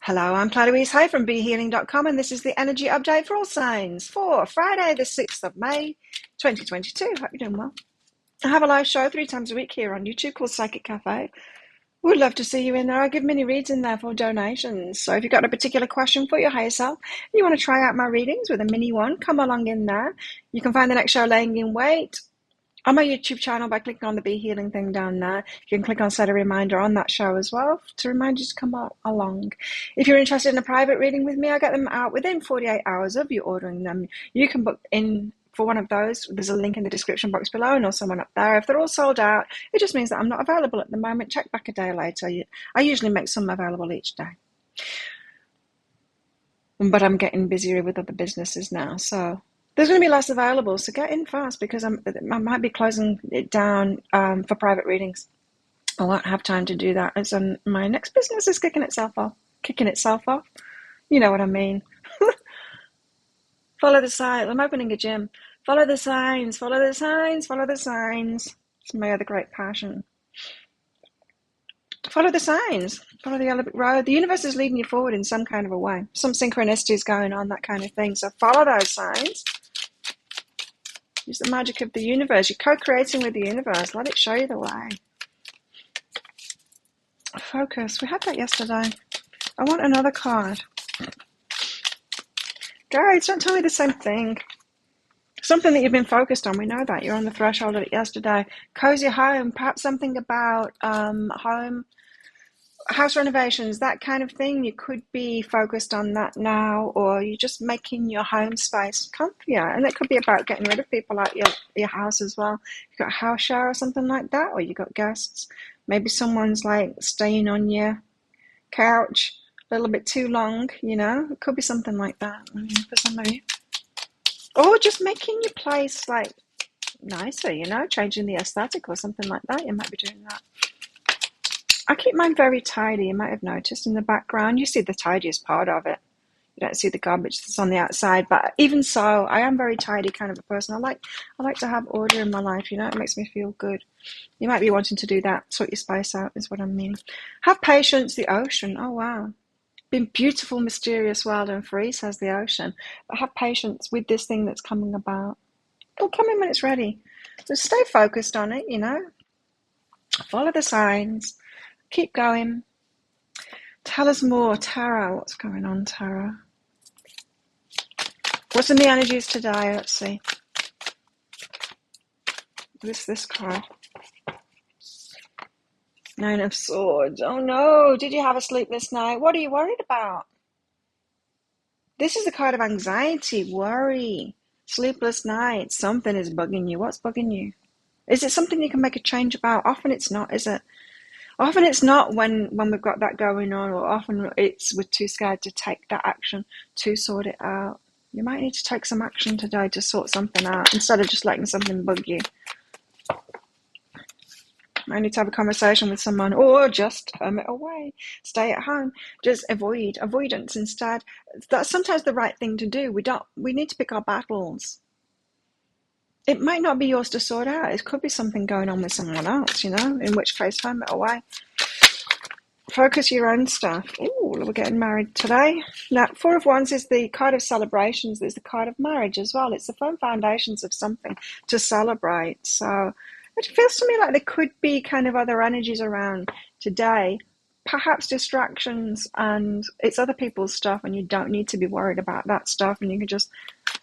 Hello, I'm Louise Hay from BeHealing.com, and this is the energy update for all signs for Friday, the 6th of May, 2022. Hope you're doing well. I have a live show 3 times a week here on YouTube called Psychic Cafe. Would love to see you in there. I give mini reads in there for donations. So if you've got a particular question for your higher self and you want to try out my readings with a mini one, come along in there. You can find the next show laying in wait on my YouTube channel by clicking on the Be Healing thing down there. You can click on set a reminder on that show as well to remind you to come along. If you're interested in a private reading with me, I get them out within 48 hours of you ordering them. You can book in for one of those. There's a link in the description box below and or someone up there. If they're all sold out, it just means that I'm not available at the moment. Check back a day later. I usually make some available each day. But I'm getting busier with other businesses now, so there's going to be less available, so get in fast because I might be closing it down for private readings. I won't have time to do that as my next business is kicking itself off. You know what I mean. Follow the signs. I'm opening a gym. Follow the signs. Follow the signs. Follow the signs. It's my other great passion. Follow the signs. Follow the yellow brick road. The universe is leading you forward in some kind of a way. Some synchronicity is going on, that kind of thing. So follow those signs. Use the magic of the universe. You're co-creating with the universe. Let it show you the way. Focus. We had that yesterday. I want another card. Guys, don't tell me the same thing. Something that you've been focused on. We know that. You're on the threshold of it yesterday. Cozy home. Perhaps something about home, house renovations, that kind of thing. You could be focused on that now, or you're just making your home space comfier. And it could be about getting rid of people out your house as well. You've got a house share or something like that, or you've got guests. Maybe someone's like staying on your couch a little bit too long, you know. It could be something like that for some of you. Or just making your place like nicer, you know, changing the aesthetic or something like that. You might be doing that. I keep mine very tidy. You might have noticed in the background. You see the tidiest part of it. You don't see the garbage that's on the outside. But even so, I am very tidy kind of a person. I like to have order in my life. You know, it makes me feel good. You might be wanting to do that. Sort your space out is what I mean. Have patience. The ocean. Oh wow. Been beautiful, mysterious, wild and free, says the ocean. But have patience with this thing that's coming about. It'll come in when it's ready. So stay focused on it. You know. Follow the signs. Keep going. Tell us more, Tara. What's going on, Tara? What's in the energies today? Let's see. This card. 9 of Swords. Oh no, did you have a sleepless night? What are you worried about? This is the card of anxiety, worry, sleepless nights. Something is bugging you. What's bugging you? Is it something you can make a change about? Often it's not, is it? Often it's not when we've got that going on, or often it's we're too scared to take that action to sort it out. You might need to take some action today to sort something out instead of just letting something bug you. You might need to have a conversation with someone, or just hermit away, stay at home, just avoidance instead. That's sometimes the right thing to do. We need to pick our battles. It might not be yours to sort out. It could be something going on with someone else, you know, in which case, hermit away. Focus your own stuff. Ooh, we're getting married today. Now, 4 of Wands is the card of celebrations. It's the card of marriage as well. It's the firm foundations of something to celebrate. So it feels to me like there could be kind of other energies around today. Perhaps distractions, and it's other people's stuff, and you don't need to be worried about that stuff, and you can just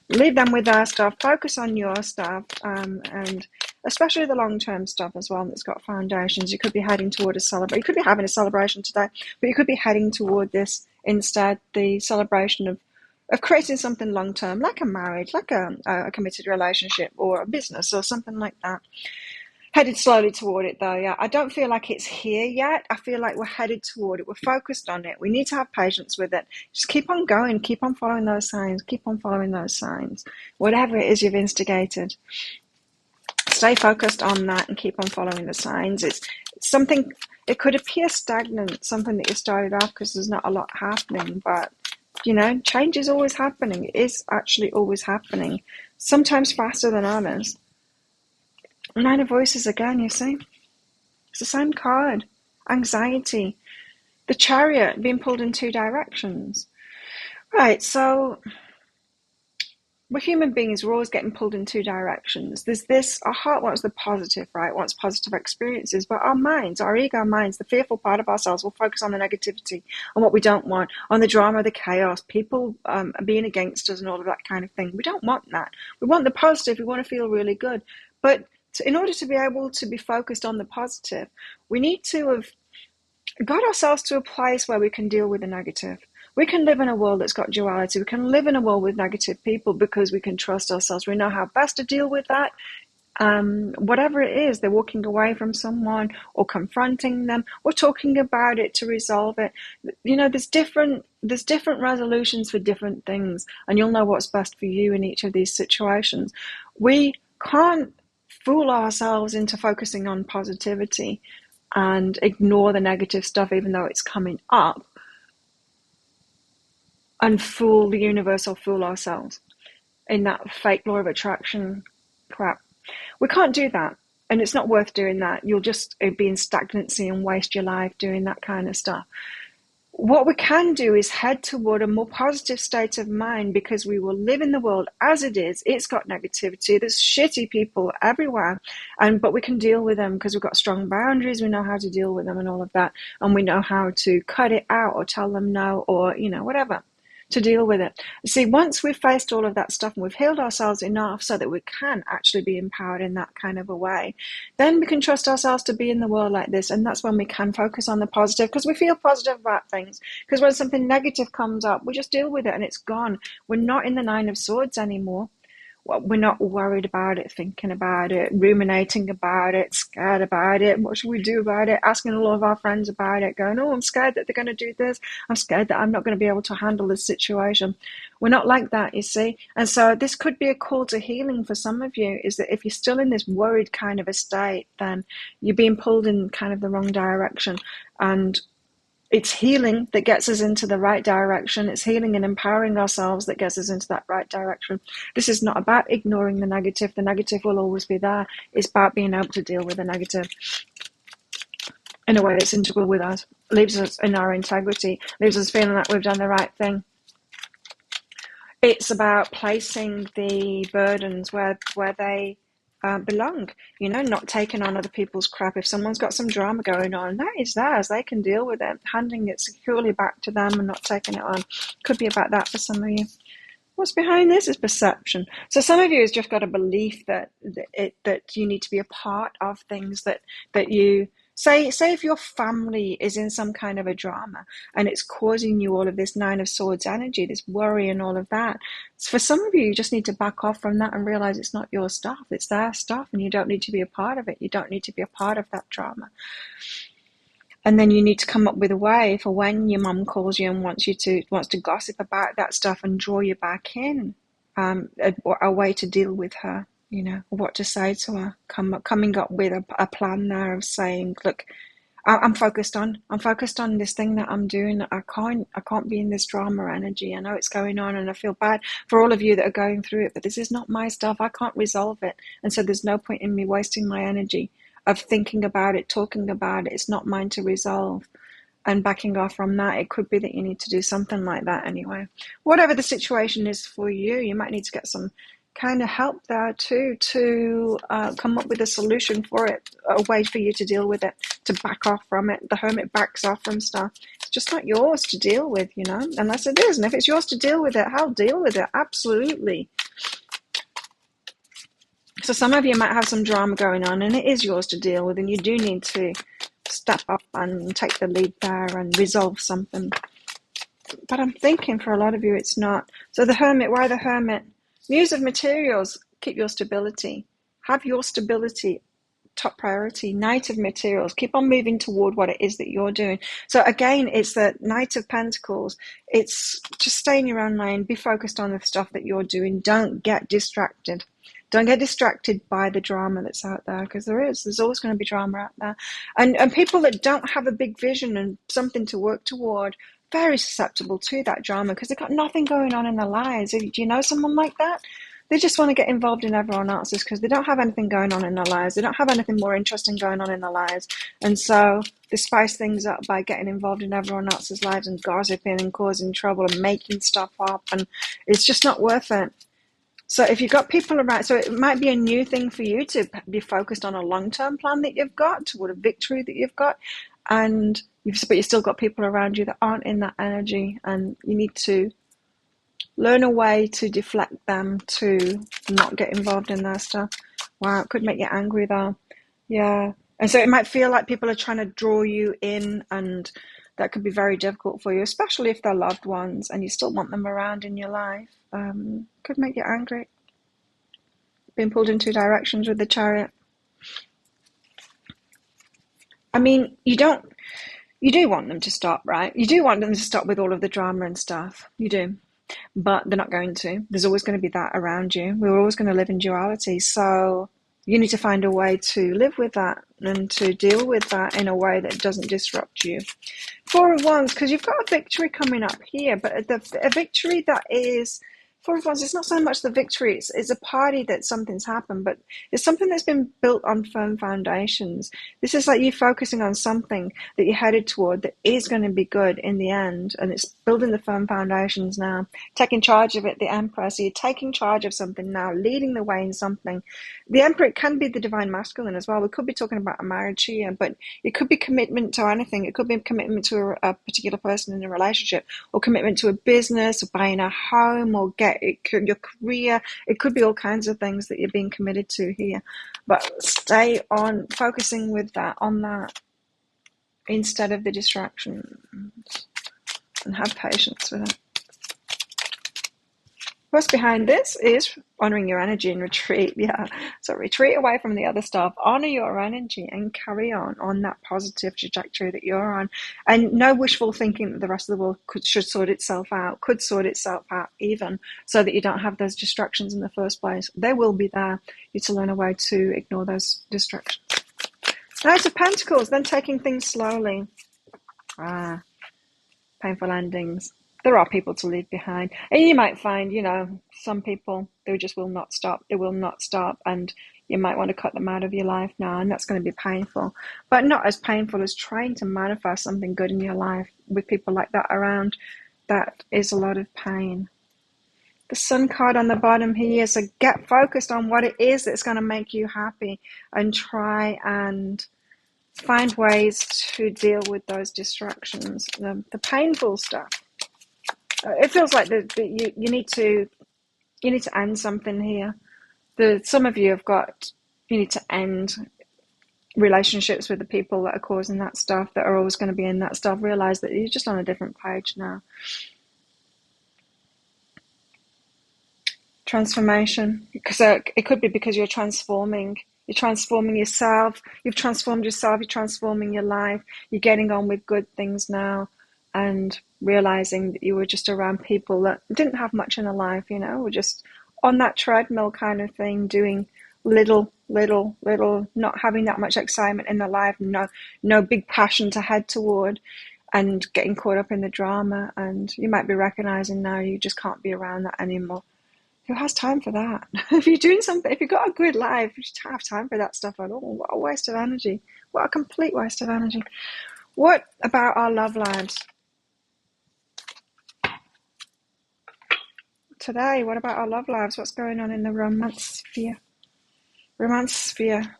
leave them with their stuff, focus on your stuff, and especially the long-term stuff as well that's got foundations. You could be heading toward a celebration. You could be having a celebration today, but you could be heading toward this instead, the celebration of creating something long-term, like a marriage, like a committed relationship or a business or something like that. Headed slowly toward it though, yeah. I don't feel like it's here yet. I feel like we're headed toward it. We're focused on it. We need to have patience with it. Just keep on going. Keep on following those signs. Keep on following those signs. Whatever it is you've instigated, stay focused on that and keep on following the signs. It's something, it could appear stagnant, something that you started off because there's not a lot happening, but you know, change is always happening. It is actually always happening, sometimes faster than others. 9 of Voices again, you see. It's the same card. Anxiety. The Chariot being pulled in two directions. Right, so we're human beings, we're always getting pulled in two directions. There's this, our heart wants the positive, right? Wants positive experiences, but our minds, our ego minds, the fearful part of ourselves will focus on the negativity, on what we don't want, on the drama, the chaos, people being against us and all of that kind of thing. We don't want that. We want the positive, we want to feel really good. But in order to be able to be focused on the positive, we need to have got ourselves to a place where we can deal with the negative. We can live in a world that's got duality. We can live in a world with negative people because we can trust ourselves. We know how best to deal with that. Whatever it is, they're walking away from someone or confronting them or talking about it to resolve it. There's different resolutions for different things, and you'll know what's best for you in each of these situations. We can't fool ourselves into focusing on positivity and ignore the negative stuff even though it's coming up, and fool the universe or fool ourselves in that fake law of attraction crap. We can't do that, and it's not worth doing that. You'll just be in stagnancy and waste your life doing that kind of stuff. What we can do is head toward a more positive state of mind, because we will live in the world as it is. It's got negativity. There's shitty people everywhere, but we can deal with them because we've got strong boundaries. We know how to deal with them and all of that, and we know how to cut it out or tell them no, or whatever, to deal with it. See, once we've faced all of that stuff and we've healed ourselves enough so that we can actually be empowered in that kind of a way, then we can trust ourselves to be in the world like this. And that's when we can focus on the positive, because we feel positive about things. Because when something negative comes up, we just deal with it and it's gone. We're not in the Nine of Swords anymore. We're not worried about it, thinking about it, ruminating about it, scared about it. What should we do about it? Asking all of our friends about it, going, oh, I'm scared that they're going to do this. I'm scared that I'm not going to be able to handle this situation. We're not like that, you see. And so this could be a call to healing for some of you, is that if you're still in this worried kind of a state, then you're being pulled in kind of the wrong direction. And it's healing that gets us into the right direction. It's healing and empowering ourselves that gets us into that right direction. This is not about ignoring the negative. The negative will always be there. It's about being able to deal with the negative in a way that's integral with us, leaves us in our integrity, leaves us feeling like we've done the right thing. It's about placing the burdens where they belong, not taking on other people's crap. If someone's got some drama going on, that is theirs. They can deal with it, handing it securely back to them and not taking it on. Could be about that for some of you. What's behind this is perception. So some of you has just got a belief that you need to be a part of things that you say if your family is in some kind of a drama and it's causing you all of this Nine of Swords energy, this worry and all of that. For some of you just need to back off from that and realize it's not your stuff, it's their stuff, and you don't need to be a part of it. You don't need to be a part of that drama. And then you need to come up with a way for when your mum calls you and wants to gossip about that stuff and draw you back in, a way to deal with her, what to say to her. Coming up with a plan there of saying, look, I'm focused on this thing that I'm doing. I can't be in this drama energy. I know it's going on and I feel bad for all of you that are going through it, but this is not my stuff. I can't resolve it. And so there's no point in me wasting my energy of thinking about it, talking about it. It's not mine to resolve. And backing off from that, it could be that you need to do something like that anyway. Whatever the situation is for you, you might need to get some kind of help there too, to come up with a solution for it, a way for you to deal with it, to back off from it. The Hermit backs off from stuff. It's just not yours to deal with, unless it is. And if it's yours to deal with it, hell, deal with it. Absolutely. So some of you might have some drama going on and it is yours to deal with, and you do need to step up and take the lead there and resolve something. But I'm thinking for a lot of you it's not. So the Hermit, why the Hermit? Muse of Materials, keep your stability. Have your stability top priority. Knight of Materials, keep on moving toward what it is that you're doing. So again, it's the Knight of Pentacles. It's just stay in your own lane, be focused on the stuff that you're doing. Don't get distracted. Don't get distracted by the drama that's out there, because there's always going to be drama out there. And people that don't have a big vision and something to work toward, very susceptible to that drama because they've got nothing going on in their lives. Do you know someone like that? They just want to get involved in everyone else's because they don't have anything going on in their lives. They don't have anything more interesting going on in their lives. And so they spice things up by getting involved in everyone else's lives and gossiping and causing trouble and making stuff up. And it's just not worth it. So if you've got people around, so it might be a new thing for you to be focused on a long-term plan that you've got toward a victory that you've got. But you've still got people around you that aren't in that energy, and you need to learn a way to deflect them to not get involved in their stuff. Wow, it could make you angry though. Yeah. And so it might feel like people are trying to draw you in, and that could be very difficult for you, especially if they're loved ones and you still want them around in your life. Could make you angry. Being pulled in two directions with the Chariot. I mean, you do want them to stop, right? You do want them to stop with all of the drama and stuff. You do. But they're not going to. There's always going to be that around you. We're always going to live in duality. So you need to find a way to live with that and to deal with that in a way that doesn't disrupt you. Four of Wands, because you've got a victory coming up here, but a victory that is... Four of Wands, it's not so much the victory, it's a party that something's happened, but it's something that's been built on firm foundations. This is like you focusing on something that you're headed toward that is going to be good in the end, and it's building the firm foundations now. Taking charge of it, the Emperor. So you're taking charge of something now, leading the way in something. The Emperor can be the divine masculine as well. We could be talking about a marriage here, but it could be commitment to anything. It could be commitment to a particular person in a relationship, or commitment to a business, or buying a home, or your career. It could be all kinds of things that you're being committed to here. But stay on focusing on that instead of the distractions, and have patience with it. What's behind this is honoring your energy and retreat. Yeah. So retreat away from the other stuff, honor your energy, and carry on that positive trajectory that you're on. And no wishful thinking that the rest of the world could sort itself out even, so that you don't have those distractions in the first place. They will be there. You need to learn a way to ignore those distractions. Knight of Pentacles, then taking things slowly. Painful endings. There are people to leave behind. And you might find, some people, they just will not stop. They will not stop. And you might want to cut them out of your life now. And that's going to be painful. But not as painful as trying to manifest something good in your life with people like that around. That is a lot of pain. The Sun card on the bottom here. So get focused on what it is that's going to make you happy. And try and find ways to deal with those distractions. The painful stuff. It feels like you need to end something here. Some of you you need to end relationships with the people that are causing that stuff, that are always going to be in that stuff. Realize that you're just on a different page now. Transformation, because it could be because you're transforming. You're transforming yourself. You've transformed yourself. You're transforming your life. You're getting on with good things now. And realizing that you were just around people that didn't have much in their life, were just on that treadmill kind of thing, doing little, not having that much excitement in their life, no big passion to head toward, and getting caught up in the drama. And you might be recognizing now you just can't be around that anymore. Who has time for that? If you're doing something, if you've got a good life, you just don't have time for that stuff at all. What a waste of energy. What a complete waste of energy. What about our love lives? Today, what about our love lives? What's going on in the romance sphere? Romance sphere.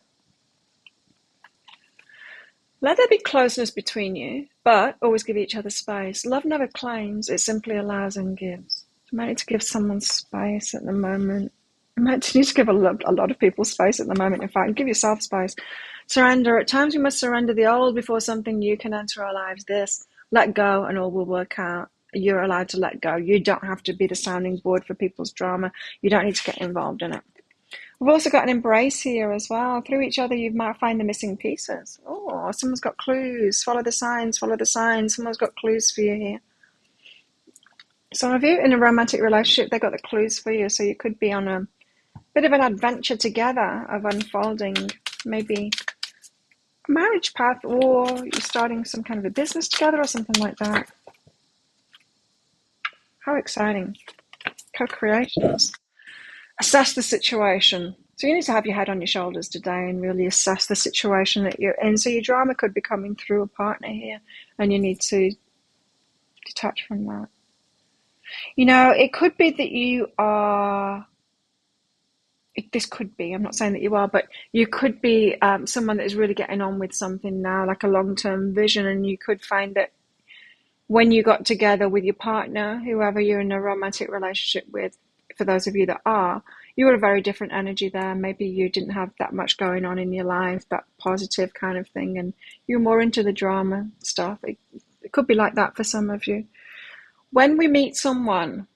Let there be closeness between you, but always give each other space. Love never claims, it simply allows and gives. You might need to give someone space at the moment. You might need to give a lot of people space at the moment, in fact, and give yourself space. Surrender. At times we must surrender the old before something new can enter our lives. Let go and all will work out. You're allowed to let go. You don't have to be the sounding board for people's drama. You don't need to get involved in it. We've also got an embrace here as well. Through each other, you might find the missing pieces. Oh, someone's got clues. Follow the signs, follow the signs. Someone's got clues for you here. Some of you in a romantic relationship, they've got the clues for you. So you could be on a bit of an adventure together of unfolding maybe a marriage path, or you're starting some kind of a business together or something like that. How exciting. Co-creations. Assess the situation. So you need to have your head on your shoulders today and really assess the situation that you're in. So your drama could be coming through a partner here, and you need to detach from that. It could be that you are, this could be, I'm not saying that you are, but you could be someone that is really getting on with something now, like a long-term vision, and you could find that when you got together with your partner, whoever you're in a romantic relationship with, for those of you that are, you were a very different energy there. Maybe you didn't have that much going on in your life, that positive kind of thing, and you're more into the drama stuff. It could be like that for some of you. When we meet someone,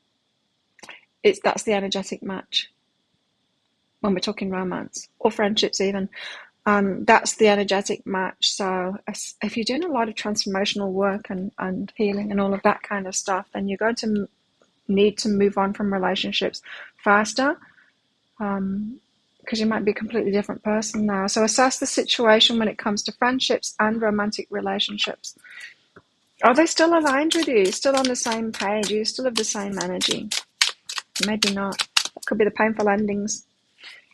that's the energetic match. When we're talking romance or friendships even, that's the energetic match. So if you're doing a lot of transformational work and healing and all of that kind of stuff, then you're going to need to move on from relationships faster, because you might be a completely different person now. So assess the situation when it comes to friendships and romantic relationships. Are they still aligned with you? Still on the same page? Do you still have the same energy? Maybe not. That could be the painful endings.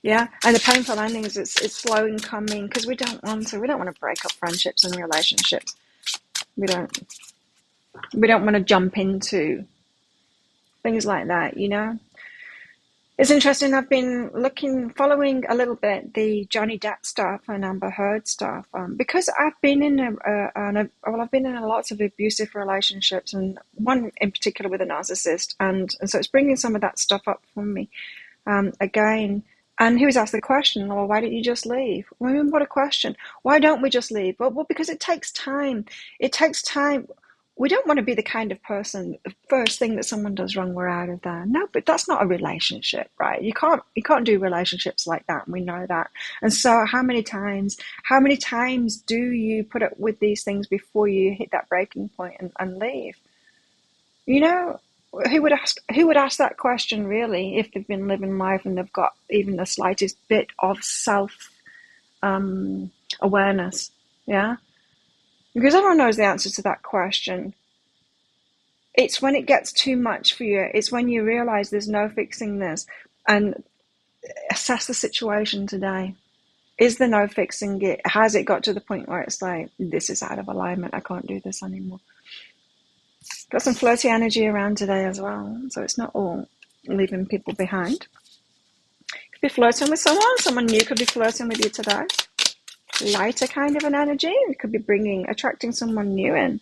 Yeah, and the painful endings, it's slow in coming, because we don't want to break up friendships and relationships. We don't want to jump into things like that. It's interesting. I've been following a little bit the Johnny Depp stuff and Amber Heard stuff, because I've been in I've been in lots of abusive relationships, and one in particular with a narcissist, and so it's bringing some of that stuff up for me again. And he was asked the question, well, why don't you just leave? Well, I mean, what a question. Why don't we just leave? Well, because it takes time. It takes time. We don't want to be the kind of person, the first thing that someone does wrong, we're out of there. No, but that's not a relationship, right? You can't do relationships like that, and we know that. And so how many times do you put up with these things before you hit that breaking point and leave? Who would ask that question, really, if they've been living life and they've got even the slightest bit of self awareness? Yeah, because everyone knows the answer to that question. It's when it gets too much for you. It's when you realize there's no fixing this. And assess the situation today. Is there no fixing it? Has it got to the point where it's like, this is out of alignment, I can't do this anymore? Got some flirty energy around today as well, so it's not all leaving people behind. Could be flirting with someone new could be flirting with you today. Lighter kind of an energy. It could be attracting someone new in.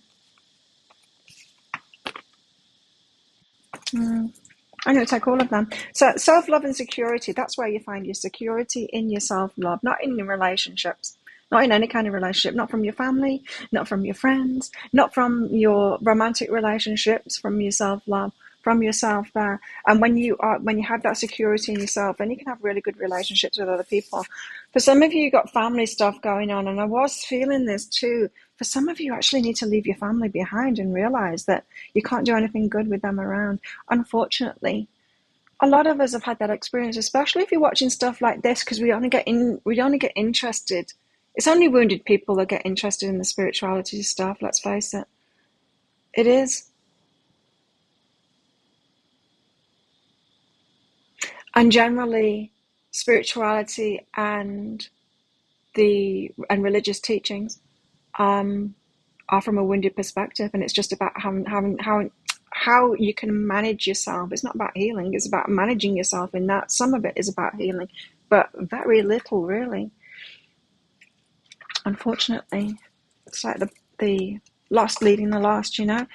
I'm going to take all of them. So self-love and security, that's where you find your security, in your self-love, not in your relationships. Not in any kind of relationship, not from your family, not from your friends, not from your romantic relationships, from your self-love, from yourself there. And when you have that security in yourself, then you can have really good relationships with other people. For some of you, got family stuff going on, and I was feeling this too. For some of you, actually need to leave your family behind and realize that you can't do anything good with them around. Unfortunately, a lot of us have had that experience, especially if you're watching stuff like this, because we only get interested. It's only wounded people that get interested in the spirituality stuff, let's face it. It is. And generally, spirituality and religious teachings are from a wounded perspective, and it's just about how you can manage yourself. It's not about healing, it's about managing yourself in that. Some of it is about healing, but very little, really. Unfortunately, it's like the lost leading the lost, the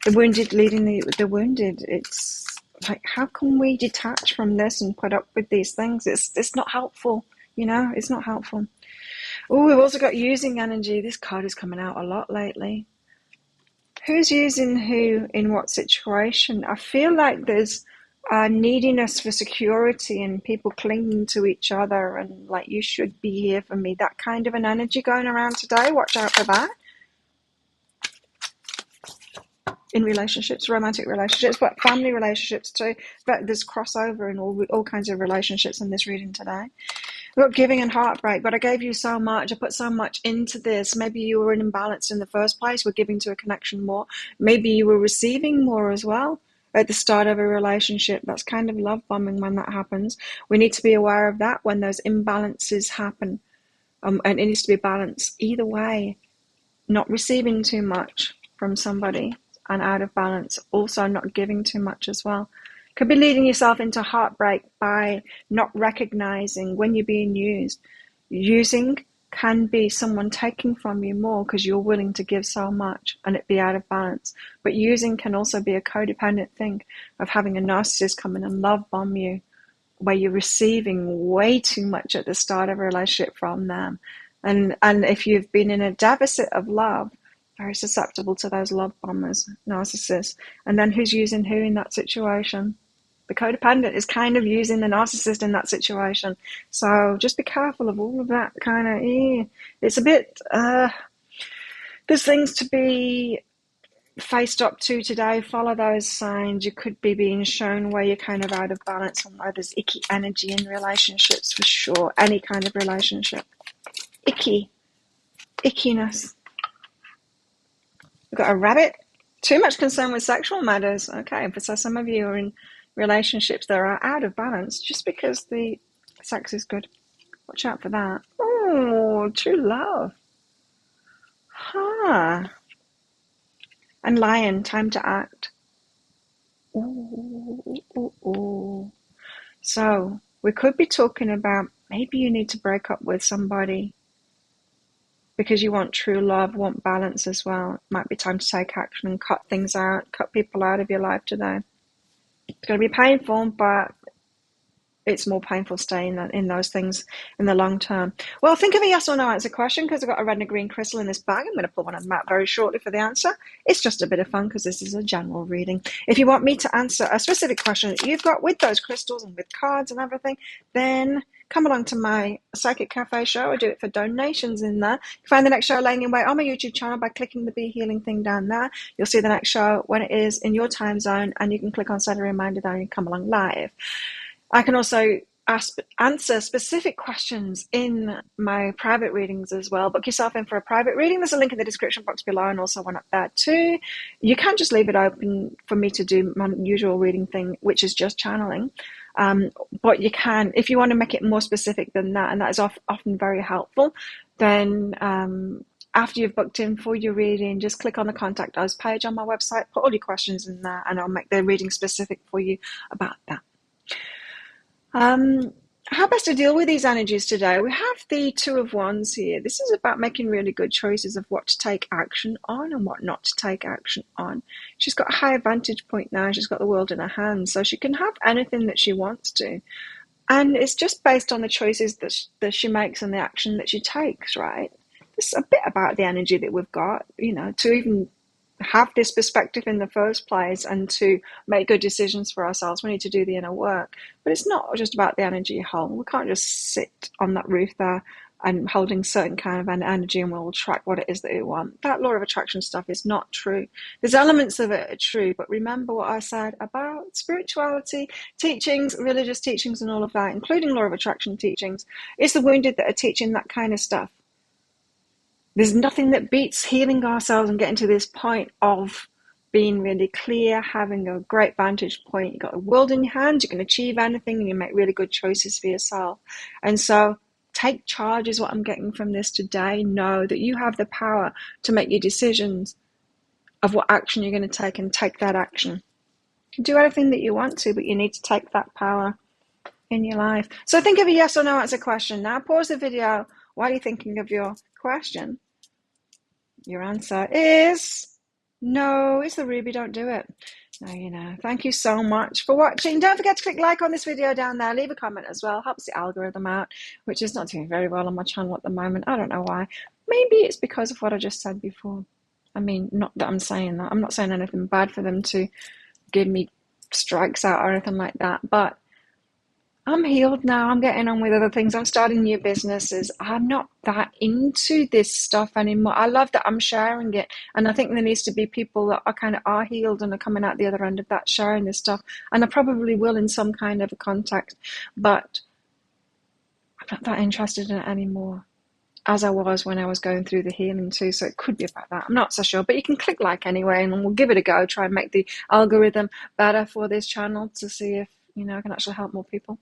wounded leading the wounded. It's like, how can we detach from this and put up with these things? It's not helpful, it's not helpful. Oh, we've also got using energy. This card is coming out a lot lately. Who's using who in what situation? I feel like there's neediness for security and people clinging to each other and like, you should be here for me. That kind of an energy going around today. Watch out for that. In relationships, romantic relationships, but family relationships too. But there's crossover in all kinds of relationships in this reading today. We've got giving and heartbreak, but I gave you so much. I put so much into this. Maybe you were in imbalance in the first place. We're giving to a connection more. Maybe you were receiving more as well. at the start of a relationship. That's kind of love bombing when that happens. We need to be aware of that when those imbalances happen. And it needs to be balanced either way. Not receiving too much from somebody and out of balance. Also not giving too much as well. Could be leading yourself into heartbreak by not recognizing when you're being used. Using can be someone taking from you more because you're willing to give so much and it be out of balance. But using can also be a codependent thing of having a narcissist come in and love bomb you, where you're receiving way too much at the start of a relationship from them. And if you've been in a deficit of love, very susceptible to those love bombers, narcissists. And then who's using who in that situation? The codependent is kind of using the narcissist in that situation. So just be careful of all of that kind of, it's a bit, there's things to be faced up to today. Follow those signs. You could be being shown where you're kind of out of balance and where there's icky energy in relationships for sure. Any kind of relationship. Ickiness. We've got a rabbit. Too much concern with sexual matters. Okay, so some of you are in relationships that are out of balance just because the sex is good. Watch out for that. Oh, true love. And lion, time to act. Ooh. So we could be talking about maybe you need to break up with somebody because you want true love, want balance as well. It might be time to take action and cut things out, cut people out of your life today. It's going to be painful, but it's more painful staying in those things in the long term. Well, think of a yes or no answer question because I've got a red and a green crystal in this bag. I'm going to pull one of them out very shortly for the answer. It's just a bit of fun because this is a general reading. If you want me to answer a specific question that you've got with those crystals and with cards and everything, then come along to my Psychic Cafe show. I do it for donations in there. You can find the next show laying in wait on my YouTube channel by clicking the Be Healing thing down there. You'll see the next show when it is in your time zone, and you can click on set a reminder down and come along live. I can also answer specific questions in my private readings as well. Book yourself in for a private reading. There's a link in the description box below and also one up there too. You can't just leave it open for me to do my usual reading thing, which is just channeling. But you can, if you want to make it more specific than that, and that is often very helpful, then after you've booked in for your reading, just click on the Contact Us page on my website, put all your questions in there, and I'll make the reading specific for you about that. How best to deal with these energies today? We have the Two of Wands here. This is about making really good choices of what to take action on and what not to take action on. She's got a higher vantage point now. She's got the world in her hands, so she can have anything that she wants to. And it's just based on the choices that she makes and the action that she takes, right? This is a bit about the energy that we've got, to even have this perspective in the first place and to make good decisions for ourselves. We need to do the inner work. But it's not just about the energy whole. We can't just sit on that roof there and holding certain kind of an energy and we'll attract what it is that we want. That law of attraction stuff is not true. There's elements of it are true, but remember what I said about spirituality, teachings, religious teachings and all of that, including law of attraction teachings. It's the wounded that are teaching that kind of stuff. There's nothing that beats healing ourselves and getting to this point of being really clear, having a great vantage point. You've got the world in your hands, you can achieve anything, and you make really good choices for yourself. And so take charge is what I'm getting from this today. Know that you have the power to make your decisions of what action you're going to take and take that action. You can do anything that you want to, but you need to take that power in your life. So think of a yes or no answer question. Now pause the video while you're thinking of your question. Your answer is no. It's the ruby. Don't do it. No, Thank you so much for watching. Don't forget to click like on this video down there. Leave a comment as well. Helps the algorithm out, which is not doing very well on my channel at the moment. I don't know why. Maybe it's because of what I just said before. I mean, not that I'm saying that. I'm not saying anything bad for them to give me strikes out or anything like that. But I'm healed now. I'm getting on with other things. I'm starting new businesses. I'm not that into this stuff anymore. I love that I'm sharing it. And I think there needs to be people that are healed and are coming out the other end of that, sharing this stuff. And I probably will in some kind of a context. But I'm not that interested in it anymore. as I was when I was going through the healing too. So it could be about that. I'm not so sure, but you can click like anyway, and we'll give it a go. Try and make the algorithm better for this channel to see if, I can actually help more people.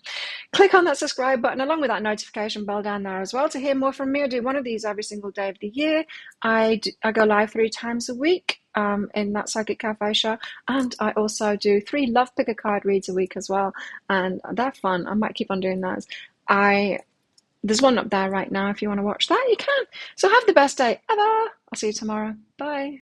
Click on that subscribe button along with that notification bell down there as well to hear more from me. I do one of these every single day of the year. I go live 3 times a week in that Psychic Cafe show, and I also do 3 Love Picker card reads a week as well, and they're fun. I might keep on doing those. There's one up there right now. If you want to watch that, you can. So have the best day ever. I'll see you tomorrow. Bye.